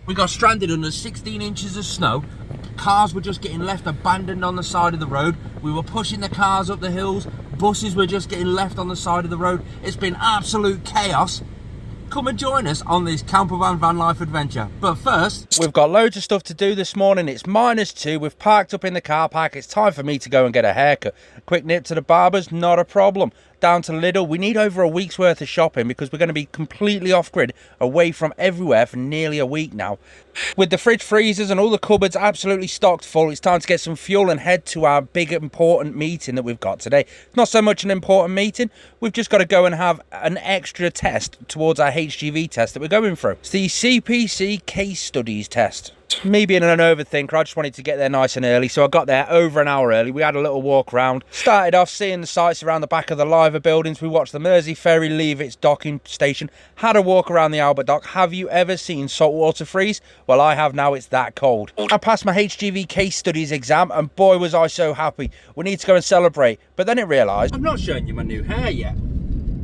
We got stranded under 16 inches of snow. Cars were just getting left abandoned on the side of the road. We were pushing the cars up the hills. Buses were just getting left on the side of the road. It's been absolute chaos. Come and join us on this Campervan van life adventure. But first, we've got loads of stuff to do this morning. It's -2. We've parked up in the car park. It's time for me to go and get a haircut. A quick nip to the barber's, not a problem. Down to Lidl. We need over a week's worth of shopping because we're going to be completely off grid, away from everywhere for nearly a week now. With the fridge, freezers and all the cupboards absolutely stocked full, it's time to get some fuel and head to our big important meeting that we've got today. It's not so much an important meeting, we've just got to go and have an extra test towards our HGV test that we're going through. It's the CPC case studies test. Me being an overthinker, I just wanted to get there nice and early, so I got there over an hour early. We had a little walk around, started off seeing the sights around the back of the Liver buildings. We watched the Mersey ferry leave its docking station, had a walk around the Albert Dock. Have you ever seen saltwater freeze? Well, I have now. It's that cold. I passed my HGV case studies exam, and boy was I so happy. We need to go and celebrate. But then it realised, I'm not showing you my new hair yet.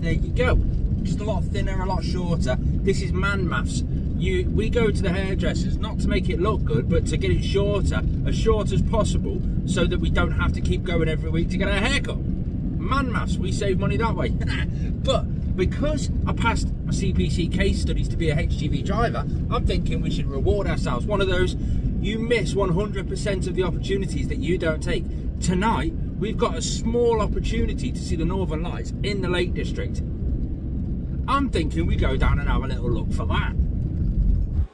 There you go. Just a lot thinner, a lot shorter. This is man maths. We go to the hairdressers not to make it look good, but to get it shorter, as short as possible, so that we don't have to keep going every week to get our haircut. Man maths, we save money that way. But because I passed my CPC case studies to be a HGV driver, I'm thinking we should reward ourselves. One of those, you miss 100% of the opportunities that you don't take. Tonight, we've got a small opportunity to see the Northern Lights in the Lake District. I'm thinking we go down and have a little look for that.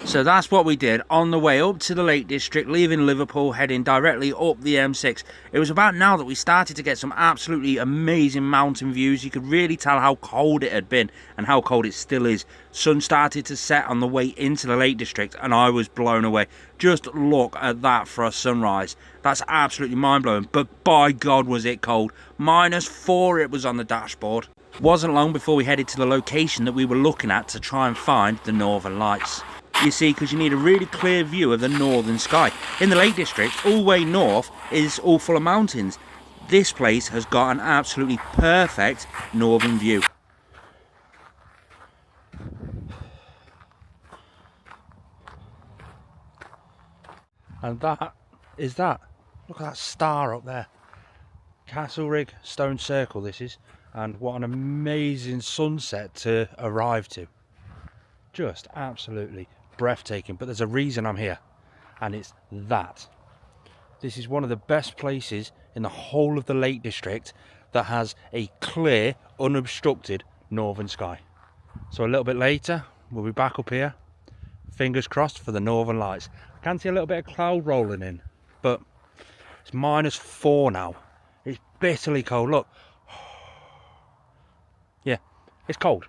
So that's what we did on the way up to the Lake District, leaving Liverpool, heading directly up the M6. It was about now that we started to get some absolutely amazing mountain views. You could really tell how cold it had been and how cold it still is. Sun started to set on the way into the Lake District and I was blown away. Just look at that for a sunrise. That's absolutely mind-blowing, but by God was it cold. -4 it was on the dashboard. Wasn't long before we headed to the location that we were looking at to try and find the Northern Lights. You see, because you need a really clear view of the northern sky. In the Lake District, all the way north is all full of mountains. This place has got an absolutely perfect northern view. And that is that. Look at that star up there. Castlerig Stone Circle this is. And what an amazing sunset to arrive to. Just absolutely breathtaking, but there's a reason I'm here, and it's that this is one of the best places in the whole of the Lake District that has a clear, unobstructed northern sky. So a little bit later we'll be back up here, fingers crossed for the Northern Lights. I can see a little bit of cloud rolling in, but it's -4 now. It's bitterly cold. Look, yeah, it's cold.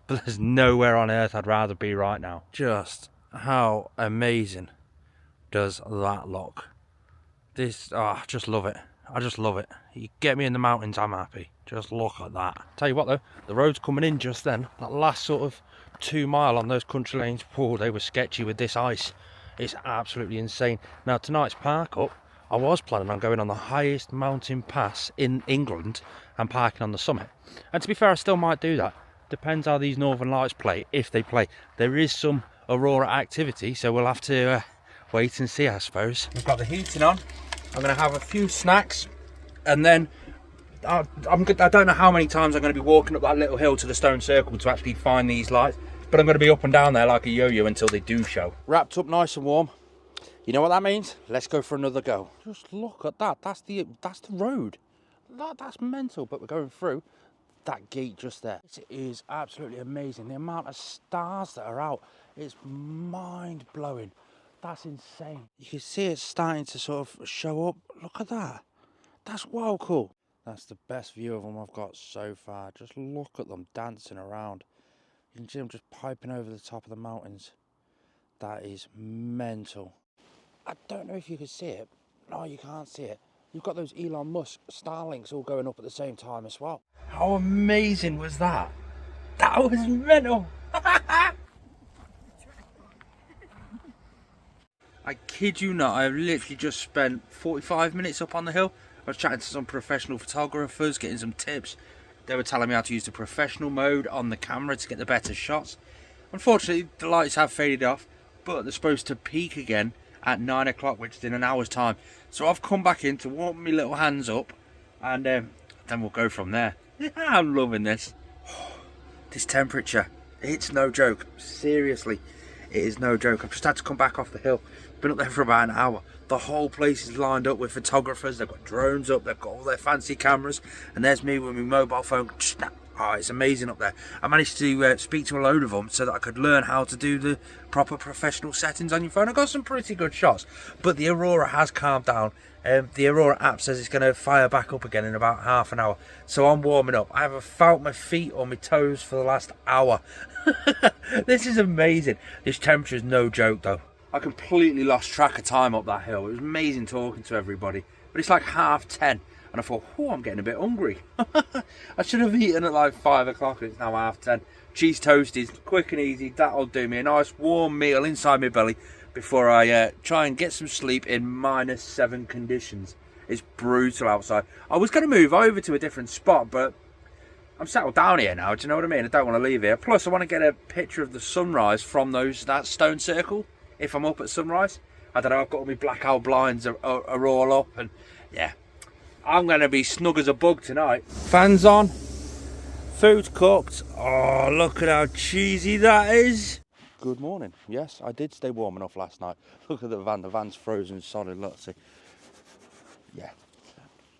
But there's nowhere on earth I'd rather be right now. Just how amazing does that look? This, I just love it. I just love it. You get me in the mountains, I'm happy. Just look at that. Tell you what though, the road's coming in just then. That last sort of 2 mile on those country lanes, oh, they were sketchy with this ice. It's absolutely insane. Now tonight's park up, I was planning on going on the highest mountain pass in England and parking on the summit. And to be fair, I still might do that. Depends how these Northern Lights play, if they play. There is some aurora activity, so we'll have to wait and see, I suppose. We've got the heating on. I'm going to have a few snacks, and then I don't know how many times I'm going to be walking up that little hill to the Stone Circle to actually find these lights, but I'm going to be up and down there like a yo-yo until they do show. Wrapped up nice and warm. You know what that means? Let's go for another go. Just look at that. That's the road. That's mental, but we're going through that gate just there. It is absolutely amazing. The amount of stars that are out is mind-blowing. That's insane. You can see it starting to sort of show up. Look at that. That's wow cool. That's the best view of them I've got so far. Just look at them dancing around. You can see them just piping over the top of the mountains. That is mental. I don't know if you can see it. No, you can't see it. You've got those Elon Musk Starlinks all going up at the same time as well. How amazing was that? That was mental. I kid you not, I've literally just spent 45 minutes up on the hill. I was chatting to some professional photographers, getting some tips. They were telling me how to use the professional mode on the camera to get the better shots. Unfortunately, the lights have faded off, but they're supposed to peak again at 9 o'clock, which is in an hour's time. So I've come back in to warm my little hands up, and then we'll go from there. I'm loving this. This temperature, it's no joke. Seriously, it is no joke. I've just had to come back off the hill. Been up there for about an hour. The whole place is lined up with photographers. They've got drones up, they've got all their fancy cameras, and there's me with my mobile phone. Snap. Oh, it's amazing up there. I managed to speak to a load of them so that I could learn how to do the proper professional settings on your phone. I got some pretty good shots, but the Aurora has calmed down. The Aurora app says it's going to fire back up again in about half an hour, so I'm warming up. I haven't felt my feet or my toes for the last hour. This is amazing. This temperature is no joke though. I completely lost track of time up that hill. It was amazing talking to everybody, but it's like 10:30. And I thought, oh, I'm getting a bit hungry. I should have eaten at like 5 o'clock, and it's now 10:30. Cheese toasties, quick and easy. That'll do me a nice warm meal inside my belly before I try and get some sleep in -7 conditions. It's brutal outside. I was going to move over to a different spot, but I'm settled down here now. Do you know what I mean? I don't want to leave here. Plus, I want to get a picture of the sunrise from that stone circle if I'm up at sunrise. I don't know, I've got all my blackout blinds are all up, and yeah. I'm going to be snug as a bug tonight. Fans on, food cooked. Oh, look at how cheesy that is. Good morning. Yes, I did stay warm enough last night. Look at the van. The van's frozen solid. Look, see. Yeah.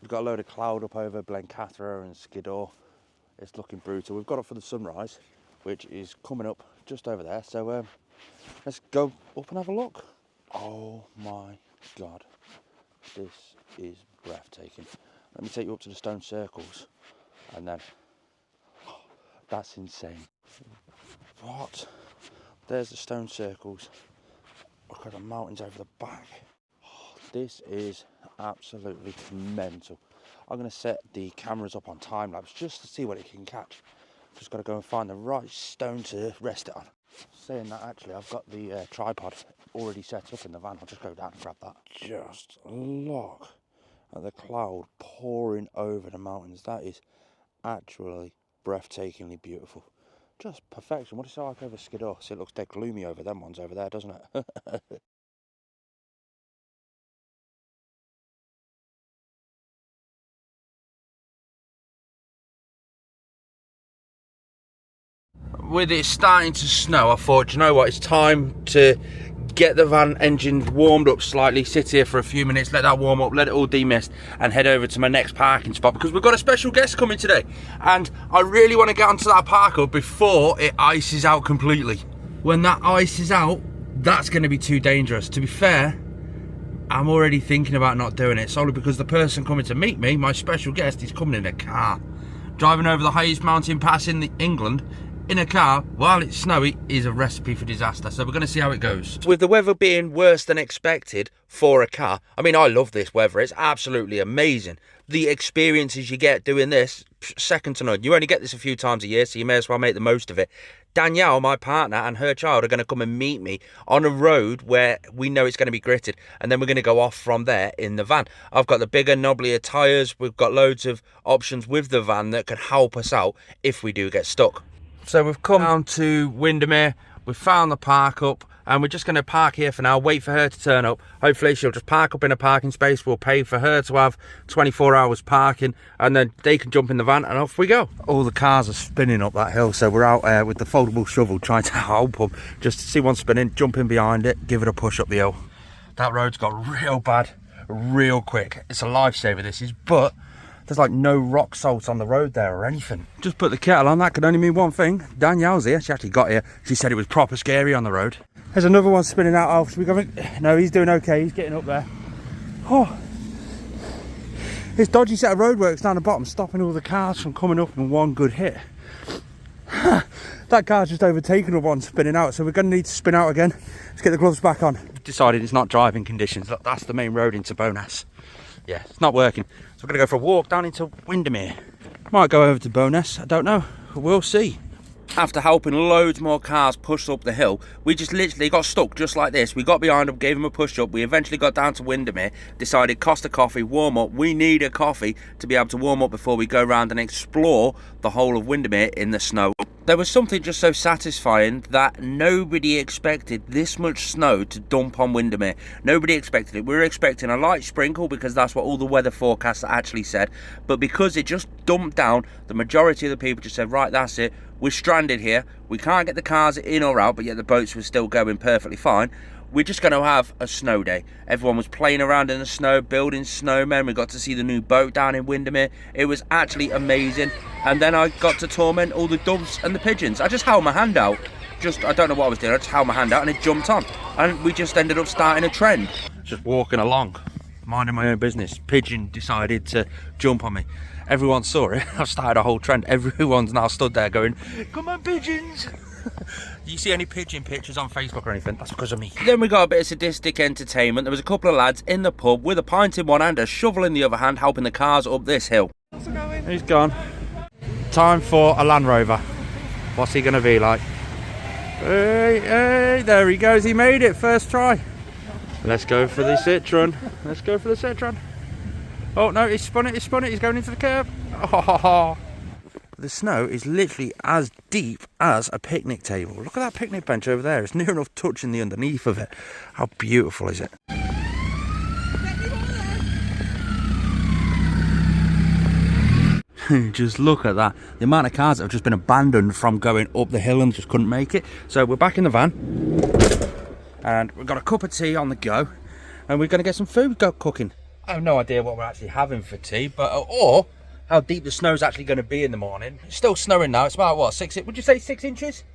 We've got a load of cloud up over Blencathra and Skiddaw. It's looking brutal. We've got up for the sunrise, which is coming up just over there. So let's go up and have a look. Oh my God. This is breathtaking. Let me take you up to the stone circles, and then that's insane. What? There's the stone circles. Look at the mountains over the back. Oh, this is absolutely mental. I'm going to set the cameras up on time lapse just to see what it can catch. Just got to go and find the right stone to rest it on. Saying that, actually, I've got the tripod already set up in the van. I'll just go down and grab that. Just look at the cloud pouring over the mountains. That is actually breathtakingly beautiful. Just perfection. What is it like over Skiddaw? See, it looks dead gloomy over them ones over there, doesn't it? With it starting to snow, I thought, you know what, it's time to get the van engine warmed up slightly, sit here for a few minutes, let that warm up, let it all demist, and head over to my next parking spot, because we've got a special guest coming today, and I really want to get onto that park up before it ices out completely. When that ices out, that's going to be too dangerous. To be fair, I'm already thinking about not doing it, solely because the person coming to meet me, my special guest, is coming in a car. Driving over the highest mountain pass in England in a car while it's snowy is a recipe for disaster, so we're going to see how it goes. With the weather being worse than expected for a car, I mean, I love this weather, it's absolutely amazing. The experiences you get doing this, second to none. You only get this a few times a year, so you may as well make the most of it. Danielle, my partner, and her child are going to come and meet me on a road where we know it's going to be gritted, and then we're going to go off from there in the van. I've got the bigger, knobblier tyres. We've got loads of options with the van that can help us out if we do get stuck. So we've come down to Windermere, we've found the park up, and we're just going to park here for now, wait for her to turn up. Hopefully she'll just park up in a parking space. We'll pay for her to have 24 hours parking, and then they can jump in the van and off we go. All the cars are spinning up that hill, so we're out with the foldable shovel trying to help them. Just to see one spinning, jump in behind it, give it a push up the hill. That road's got real bad, real quick. It's a lifesaver, this is, but there's like no rock salt on the road there or anything. Just put the kettle on, that could only mean one thing. Danielle's here, she actually got here. She said it was proper scary on the road. There's another one spinning out. Oh, should we go? No, he's doing okay, he's getting up there. Oh, this dodgy set of roadworks down the bottom, stopping all the cars from coming up in one good hit. That car's just overtaken with one spinning out, so we're going to need to spin out again. Let's get the gloves back on. Decided it's not driving conditions. Look, that's the main road into Bowness. Yeah, it's not working. So we're going to go for a walk down into Windermere. Might go over to Bowness, I don't know. We'll see. After helping loads more cars push up the hill, we just literally got stuck just like this. We got behind them, gave them a push up. We eventually got down to Windermere, decided Costa Coffee, warm up. We need a coffee to be able to warm up before we go around and explore the whole of Windermere in the snow. There was something just so satisfying that nobody expected this much snow to dump on Windermere. Nobody expected it. We were expecting a light sprinkle because that's what all the weather forecasts actually said. But because it just dumped down, the majority of the people just said, right, that's it. We're stranded here. We can't get the cars in or out, but yet the boats were still going perfectly fine. We're just going to have a snow day. Everyone was playing around in the snow, building snowmen. We got to see the new boat down in Windermere. It was actually amazing. And then I got to torment all the doves and the pigeons. I just held my hand out. I don't know what I was doing. I just held my hand out and it jumped on. And we just ended up starting a trend. Just walking along, minding my own business. Pigeon decided to jump on me. Everyone saw it. I've started a whole trend. Everyone's now stood there going, come on, pigeons. You see any pigeon pictures on Facebook or anything? That's because of me. Then we got a bit of sadistic entertainment. There was a couple of lads in the pub with a pint in one hand, a shovel in the other hand, helping the cars up this hill. How's it going? He's gone. Time for a Land Rover. What's he going to be like? Hey, there he goes. He made it. First try. Let's go for the Citroen. Let's go for the Citroen. Oh, no, he's spun it. He's going into the curb. Oh. The snow is literally as deep as a picnic table. Look at that picnic bench over there. It's near enough touching the underneath of it. How beautiful is it? Just look at that. The amount of cars that have just been abandoned from going up the hill and just couldn't make it. So we're back in the van. And we've got a cup of tea on the go. And we're going to get some food cooking. I have no idea what we're actually having for tea, but or how deep the snow's actually going to be in the morning. It's still snowing now. It's about, what, would you say 6 inches?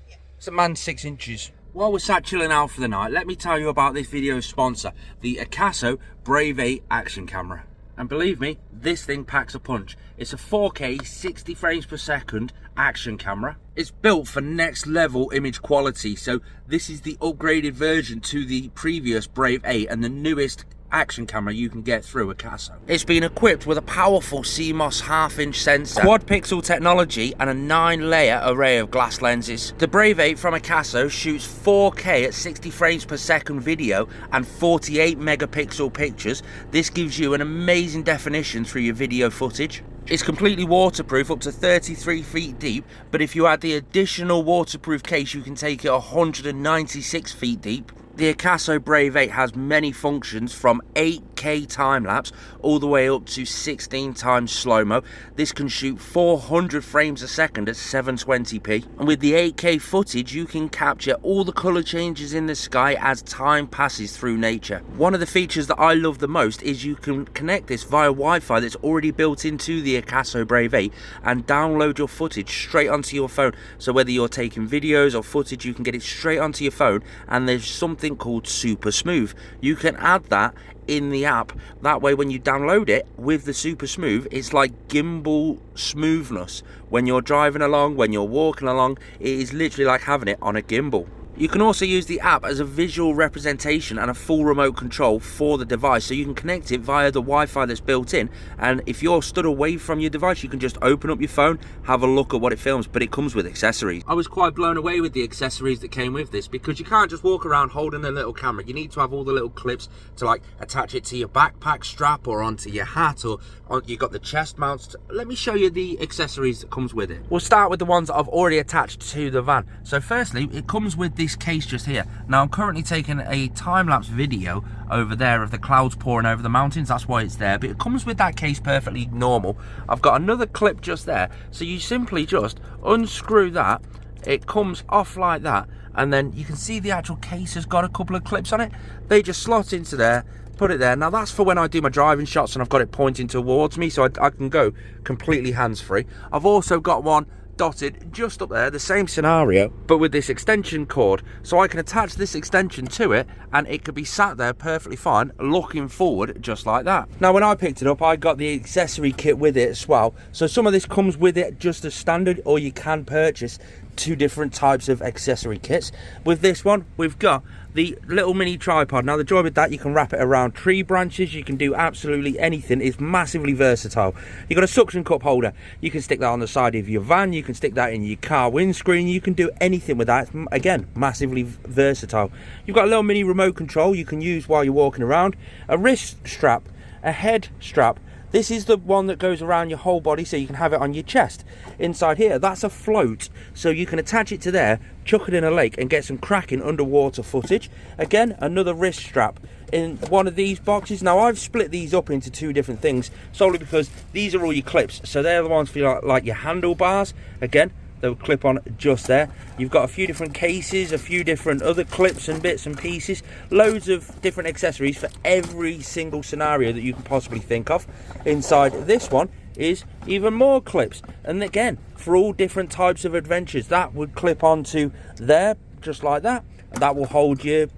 Yeah. It's a man 6 inches. While we're sat chilling out for the night, let me tell you about this video's sponsor, the Akaso Brave 8 action camera. And believe me, this thing packs a punch. It's a 4K 60 frames per second action camera. It's built for next level image quality. So this is the upgraded version to the previous Brave 8 and the newest action camera you can get through Akaso. It's been equipped with a powerful CMOS half-inch sensor, quad pixel technology and a 9-layer array of glass lenses. The Brave 8 from Akaso shoots 4K at 60 frames per second video and 48 megapixel pictures. This gives you an amazing definition through your video footage. It's completely waterproof up to 33 feet deep, but if you add the additional waterproof case you can take it 196 feet deep. The Akaso Brave 8 has many functions from 8K time-lapse all the way up to 16 times slow-mo. This can shoot 400 frames a second at 720p. And with the 8K footage, you can capture all the colour changes in the sky as time passes through nature. One of the features that I love the most is you can connect this via Wi-Fi that's already built into the Akaso Brave 8 and download your footage straight onto your phone. So whether you're taking videos or footage, you can get it straight onto your phone, and there's something called Super Smooth. You can add that in the app. That way when you download it with the Super Smooth, it's like gimbal smoothness. When you're driving along, when you're walking along, it is literally like having it on a gimbal. You can also use the app as a visual representation and a full remote control for the device, so you can connect it via the Wi-Fi that's built in, and if you're stood away from your device you can just open up your phone, have a look at what it films, but it comes with accessories. I was quite blown away with the accessories that came with this, because you can't just walk around holding a little camera. You need to have all the little clips to like attach it to your backpack strap or onto your hat, or you've got the chest mounts. Let me show you the accessories that comes with it. We'll start with the ones that I've already attached to the van. So firstly, it comes with this case just here. Now I'm currently taking a time-lapse video over there of the clouds pouring over the mountains. That's why it's there, but it comes with that case perfectly normal. I've got another clip just there, so you simply just unscrew that. It comes off like that, and then you can see the actual case has got a couple of clips on it. They just slot into there, put it there. Now that's for when I do my driving shots and I've got it pointing towards me, so I can go completely hands-free. I've also got one dotted just up there, the same scenario, but with this extension cord, so I can attach this extension to it and it could be sat there perfectly fine looking forward just like that. Now when I picked it up, I got the accessory kit with it as well, so some of this comes with it just as standard, or you can purchase 2 different types of accessory kits. With this one we've got the little mini tripod. Now the joy with that, you can wrap it around tree branches, you can do absolutely anything. It's massively versatile. You've got a suction cup holder, you can stick that on the side of your van, you can stick that in your car windscreen, you can do anything with that. It's, again, massively versatile. You've got a little mini remote control you can use while you're walking around, a wrist strap, a head strap. This is the one that goes around your whole body so you can have it on your chest. Inside here, that's a float, so you can attach it to there, chuck it in a lake and get some cracking underwater footage. Again, another wrist strap in one of these boxes. Now I've split these up into two different things solely because these are all your clips, so they're the ones for like your handlebars. Again, they'll clip on just there. You've got a few different cases, a few different other clips and bits and pieces, loads of different accessories for every single scenario that you can possibly think of. Inside this one is even more clips, and again, for all different types of adventures. That would clip onto there just like that, and that will hold you.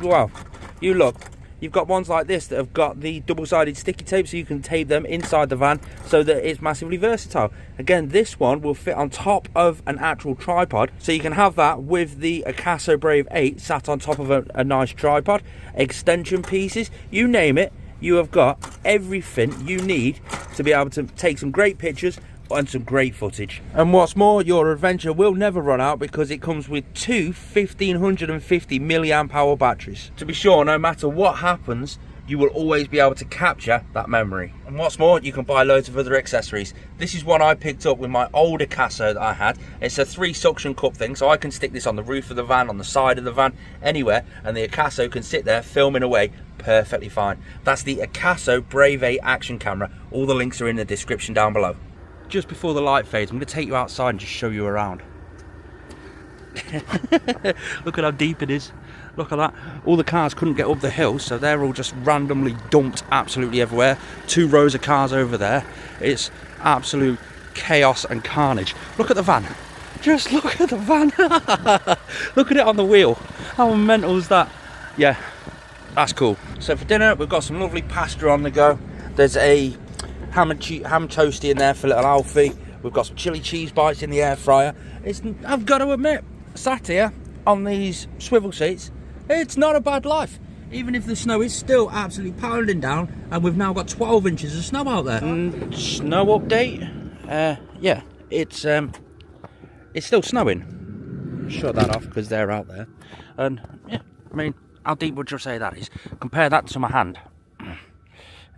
Well, you look, you've got ones like this that have got the double-sided sticky tape, so you can tape them inside the van so that it's massively versatile. Again, this one will fit on top of an actual tripod, so you can have that with the Acaso Brave 8 sat on top of a nice tripod. Extension pieces, you name it, you have got everything you need to be able to take some great pictures and some great footage. And what's more, your adventure will never run out because it comes with two 1550 milliamp hour batteries. To be sure, no matter what happens, you will always be able to capture that memory. And what's more, you can buy loads of other accessories. This is one I picked up with my old Acaso that I had. It's a 3 suction cup thing, so I can stick this on the roof of the van, on the side of the van, anywhere, and the Acaso can sit there filming away perfectly fine. That's the Acaso Brave 8 action camera. All the links are in the description down below. Just before the light fades, I'm going to take you outside and just show you around. Look at how deep it is. Look at that. All the cars couldn't get up the hill, so they're all just randomly dumped absolutely everywhere. 2 rows of cars over there. It's absolute chaos and carnage. Look at the van. Just look at the van. Look at it on the wheel. How mental is that? Yeah, that's cool. So for dinner, we've got some lovely pasta on the go. There's a ham toasty in there for little Alfie. We've got some chili cheese bites in the air fryer. I've got to admit, sat here on these swivel seats, it's not a bad life. Even if the snow is still absolutely pounding down, and we've now got 12 inches of snow out there. Snow update? Yeah, it's still snowing. Shut that off because they're out there. And yeah, I mean, how deep would you say that is? Compare that to my hand.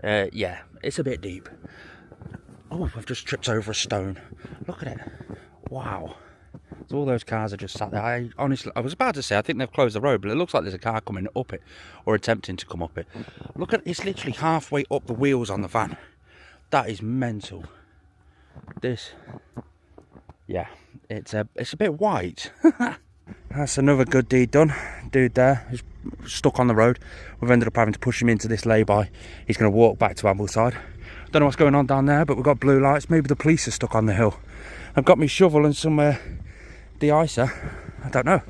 Yeah, it's a bit deep. Oh, I've just tripped over a stone. Look at it. Wow. So all those cars are just sat there. I was about to say, I think they've closed the road, but it looks like there's a car coming up it, or attempting to come up it. Look at, it's literally halfway up the wheels on the van. That is mental. This, yeah, it's a bit white. That's another good deed done. Dude there is stuck on the road. We've ended up having to push him into this lay-by. He's going to walk back to Ambleside. Don't know what's going on down there, but we've got blue lights. Maybe the police are stuck on the hill. I've got me shovel and some de-icer. I don't know.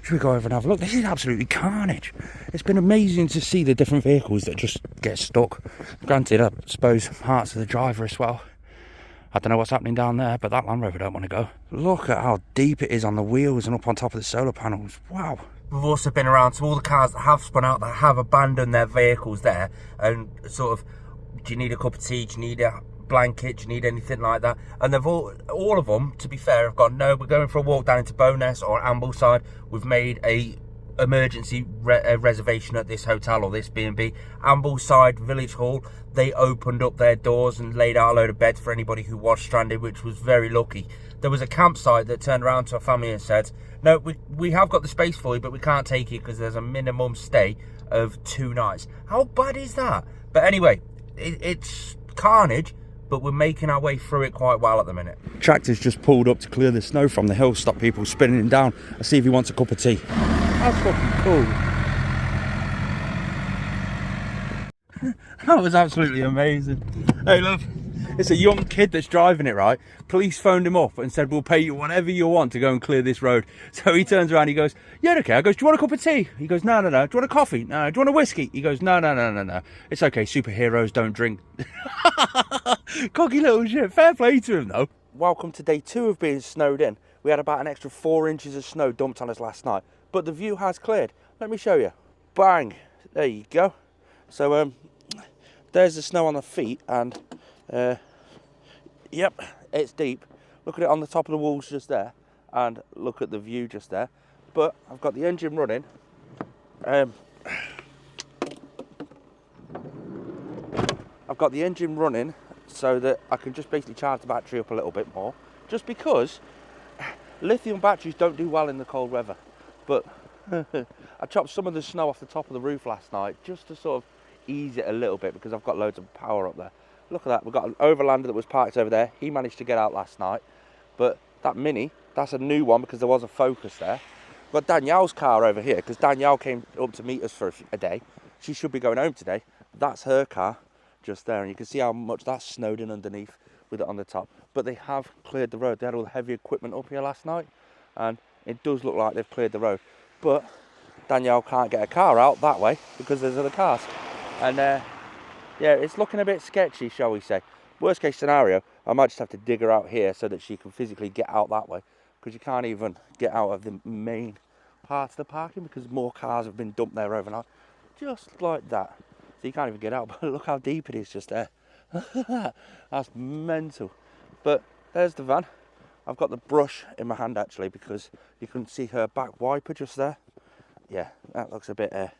Should we go over and have a look? This is absolutely carnage. It's been amazing to see the different vehicles that just get stuck. Granted, I suppose hearts of the driver as well. I don't know what's happening down there, but that Land Rover don't want to go. Look at how deep it is on the wheels and up on top of the solar panels. Wow. We've also been around to all the cars that have spun out, that have abandoned their vehicles there, and sort of, do you need a cup of tea? Do you need a blanket? Do you need anything like that? And they've all of them, to be fair, have gone, no, we're going for a walk down into Bowness or Ambleside. We've made a emergency reservation at this hotel or this B&B. Ambleside Village Hall, they opened up their doors and laid out a load of beds for anybody who was stranded, which was very lucky. There was a campsite that turned around to a family and said, no, we have got the space for you, but we can't take you because there's a minimum stay of 2 nights. How bad is that? But anyway, it's carnage, but we're making our way through it quite well at the minute. Tractor's just pulled up to clear the snow from the hill, stop people spinning him down, and see if he wants a cup of tea. That's fucking cool. That was absolutely amazing. Hey, look, it's a young kid that's driving it, right? Police phoned him up and said, we'll pay you whatever you want to go and clear this road. So he turns around, he goes, yeah, okay. I goes, do you want a cup of tea? He goes, no. Do you want a coffee? No. Do you want a whiskey? He goes, no. It's okay, superheroes don't drink. Cocky little shit. Fair play to him, though. Welcome to day 2 of being snowed in. We had about an extra 4 inches of snow dumped on us last night, but the view has cleared. Let me show you. Bang. There you go. So, there's the snow on the feet, and yep, it's deep. Look at it on the top of the walls just there, and look at the view just there. But I've got the engine running. I've got the engine running so that I can just basically charge the battery up a little bit more, just because lithium batteries don't do well in the cold weather. But I chopped some of the snow off the top of the roof last night just to sort of ease it a little bit, because I've got loads of power up there. Look at that, we've got an overlander that was parked over there. He managed to get out last night, but that Mini, that's a new one because there was a Focus there. We've got Danielle's car over here because Danielle came up to meet us for a day. She should be going home today. That's her car just there, and you can see how much that's snowed in underneath with it on the top. But they have cleared the road. They had all the heavy equipment up here last night, and it does look like they've cleared the road. But Danielle can't get a car out that way because there's other cars. And yeah, it's looking a bit sketchy, shall we say. Worst case scenario, I might just have to dig her out here so that she can physically get out that way, because you can't even get out of the main part of the parking because more cars have been dumped there overnight. Just like that. So you can't even get out, but look how deep it is just there. That's mental. But there's the van. I've got the brush in my hand actually, because you can see her back wiper just there. Yeah, that looks a bit, I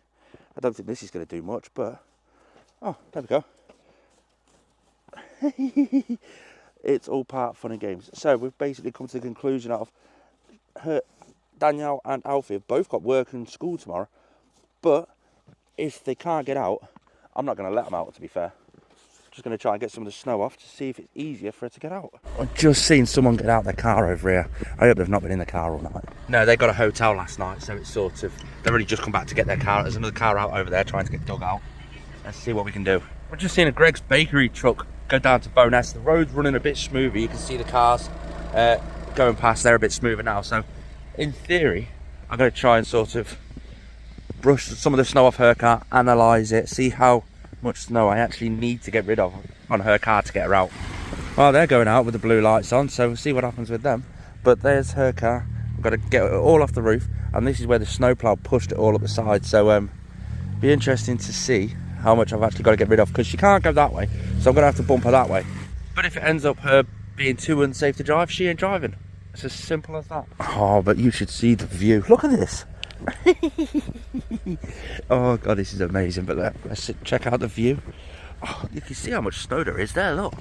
don't think this is going to do much, but, oh, there we go. It's all part of fun and games. So we've basically come to the conclusion of Danielle and Alfie have both got work and school tomorrow, but if they can't get out, I'm not going to let them out, to be fair. Just going to try and get some of the snow off to see if it's easier for her to get out. I've just seen someone get out their car over here. I hope they've not been in the car all night. No, they got a hotel last night, so it's sort of, they've already just come back to get their car. There's another car out over there trying to get dug out. Let's see what we can do. We've just seen a Greg's Bakery truck go down to Bowness. The road's running a bit smoother. You can see the cars going past. They're a bit smoother now. So in theory, I'm going to try and sort of brush some of the snow off her car, analyse it, see how much snow I actually need to get rid of on her car to get her out. Well, they're going out with the blue lights on, so we'll see what happens with them. But there's her car. I've got to get it all off the roof, and this is where the snowplow pushed it all up the side. So be interesting to see how much I've actually got to get rid of, because she can't go that way, so I'm going to have to bump her that way. But if it ends up her being too unsafe to drive, she ain't driving. It's as simple as that. Oh, but you should see the view. Look at this. Oh god, this is amazing. But let's check out the view. Oh, you can see how much snow there is there, look.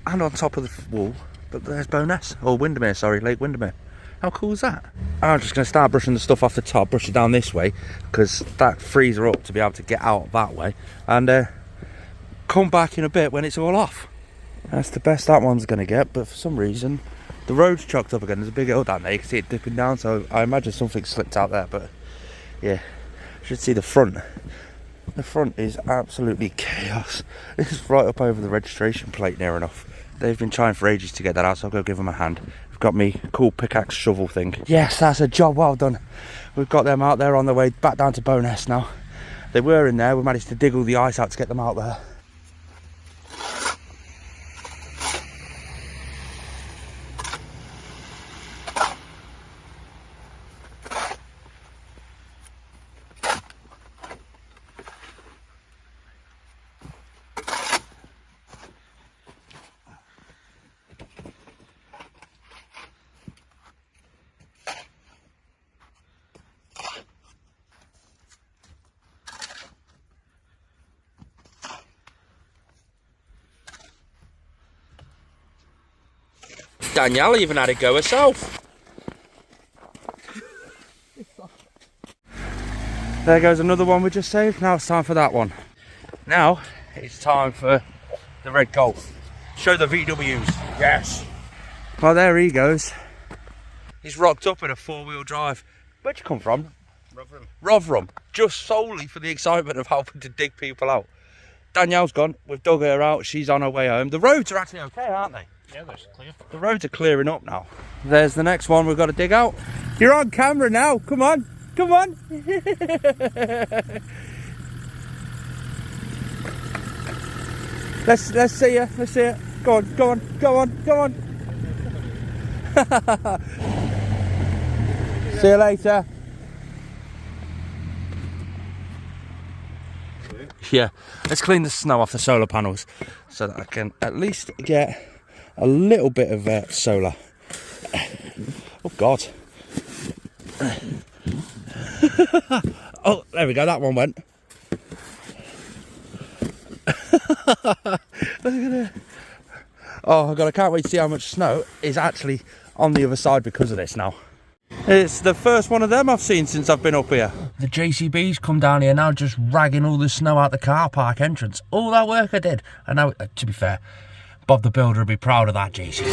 And on top of the wall, but there's Bowness, or Windermere, sorry, Lake Windermere. How cool is that? I'm just going to start brushing the stuff off the top, brush it down this way, because that frees her up to be able to get out that way, and come back in a bit when it's all off. That's the best that one's going to get, but for some reason the road's chocked up again. There's a big hill down there, you can see it dipping down, so I imagine something slipped out there. But yeah, you should see the front. The front is absolutely chaos. This is right up over the registration plate near enough. They've been trying for ages to get that out, so I'll go give them a hand. We've got me cool pickaxe shovel thing. Yes, that's a job well done. We've got them out there on the way back down to Bowness now. They were in there, we managed to dig all the ice out to get them out there. Danielle even had a go herself. There goes another one we just saved. Now it's time for that one. Now it's time for the red Golf. Show the VWs. Yes. Well, there he goes. He's rocked up in a four-wheel drive. Where'd you come from? Rotherham. Rotherham. Just solely for the excitement of helping to dig people out. Danielle's gone. We've dug her out. She's on her way home. The roads are actually okay, aren't they? Yeah, that's clear. The roads are clearing up now. There's the next one we've got to dig out. You're on camera now. Come on. Come on. Let's see you. Let's see you. Go on. Go on. Go on. Go on. See you later. Yeah, let's clean the snow off the solar panels so that I can at least get a little bit of solar. Oh God. Oh, there we go, that one went. Look at it. Oh God, I can't wait to see how much snow is actually on the other side because of this now. It's the first one of them I've seen since I've been up here. The JCB's come down here now, just ragging all the snow out the car park entrance. All that work I did. And now, to be fair, Bob the Builder would be proud of that, JC.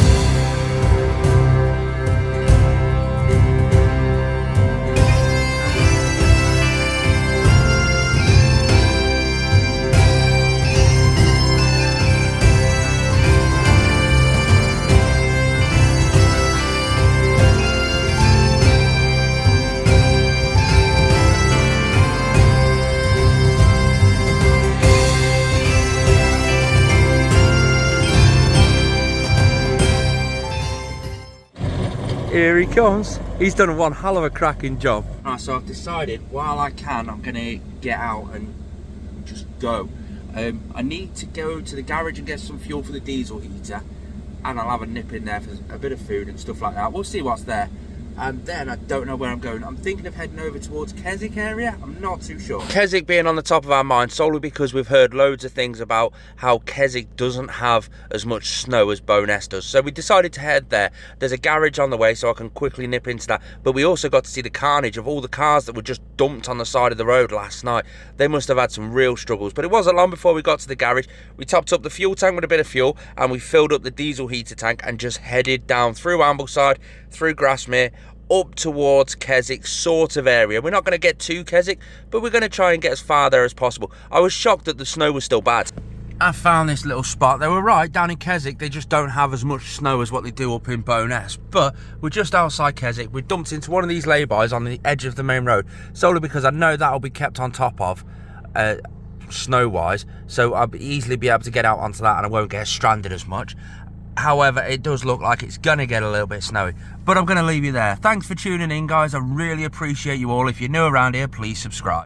Here he comes. He's done one hell of a cracking job. Right, so I've decided while I can, I'm going to get out and just go. I need to go to the garage and get some fuel for the diesel heater, and I'll have a nip in there for a bit of food and stuff like that. We'll see what's there. And then I don't know where I'm going. I'm thinking of heading over towards Keswick area. I'm not too sure. Keswick being on the top of our mind solely because we've heard loads of things about how Keswick doesn't have as much snow as Bowness does. So we decided to head there. There's a garage on the way, so I can quickly nip into that. But we also got to see the carnage of all the cars that were just dumped on the side of the road last night. They must have had some real struggles. But it wasn't long before we got to the garage. We topped up the fuel tank with a bit of fuel, and we filled up the diesel heater tank and just headed down through Ambleside, through Grasmere, up towards Keswick sort of area. We're not going to get to Keswick, but we're going to try and get as far there as possible. I was shocked that the snow was still bad. I found this little spot. They were right, down in Keswick they just don't have as much snow as what they do up in Bowness, but we're just outside Keswick. We dumped into one of these lay-bys on the edge of the main road, solely because I know that'll be kept on top of snow wise, so I'll easily be able to get out onto that and I won't get stranded as much. However, it does look like it's going to get a little bit snowy. But I'm going to leave you there. Thanks for tuning in, guys. I really appreciate you all. If you're new around here, please subscribe.